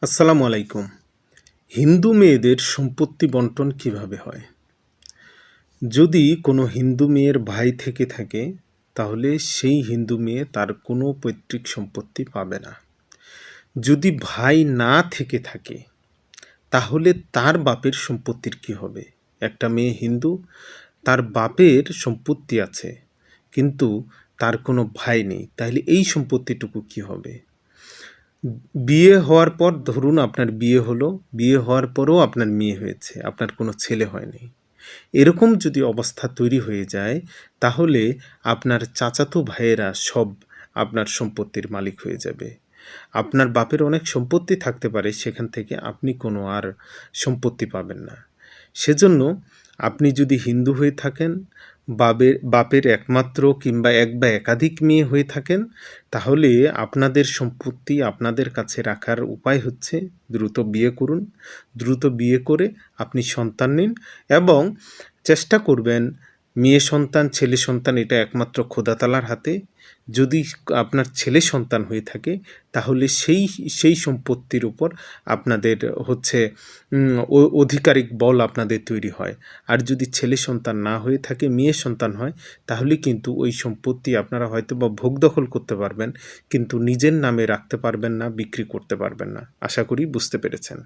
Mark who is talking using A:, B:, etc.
A: আসসালামু আলাইকুম। হিন্দু মেয়েদের সম্পত্তি বন্টন কিভাবে হয়? যদি কোনো হিন্দু মেয়ের ভাই থেকে থাকে, তাহলে সেই হিন্দু মেয়ে তার কোনো পৈতৃক সম্পত্তি পাবে না। যদি ভাই না থেকে থাকে, তাহলে তার বাপের সম্পত্তির কি হবে? একটা মেয়ে হিন্দু, তার বাপের সম্পত্তি আছে, কিন্তু তার কোনো ভাই নেই, তাহলে এই সম্পত্তিটুকু কি হবে? বিয়ে হওয়ার পর ধরুন আপনার বিয়ে হলো, বিয়ে হওয়ার পরও আপনার মেয়ে হয়েছে, আপনার কোনো ছেলে হয়নি। এরকম যদি অবস্থা তৈরি হয়ে যায়, তাহলে আপনার চাচাতো ভাইয়েরা সব আপনার সম্পত্তির মালিক হয়ে যাবে। আপনার বাপের অনেক সম্পত্তি থাকতে পারে, সেখান থেকে আপনি কোনো আর সম্পত্তি পাবেন না। সেজন্য আপনি যদি হিন্দু হয়ে থাকেন, বাপের একমাত্র কিংবা এক বা একাধিক মেয়ে হয়ে থাকেন, তাহলে আপনাদের সম্পত্তি আপনাদের কাছে রাখার উপায় হচ্ছে দ্রুত বিয়ে করুন। দ্রুত বিয়ে করে আপনি সন্তান নিন এবং চেষ্টা করবেন মেয়ে সন্তান, ছেলে সন্তান এটা একমাত্র খোদা তাআলার হাতে। যদি আপনার ছেলে সন্তান হয়ে থাকে, তাহলে সেই সম্পত্তির উপর আপনাদের হচ্ছে আধিকারিক বল আপনাদের তৈরি হয়। আর যদি ছেলে সন্তান না হয়ে থাকে, মেয়ে সন্তান হয়, তাহলে কিন্তু ওই সম্পত্তি আপনারা হয়তোবা ভোগ দখল করতে পারবেন, কিন্তু নিজের নামে রাখতে পারবেন না, বিক্রি করতে পারবেন না। আশা করি বুঝতে পেরেছেন।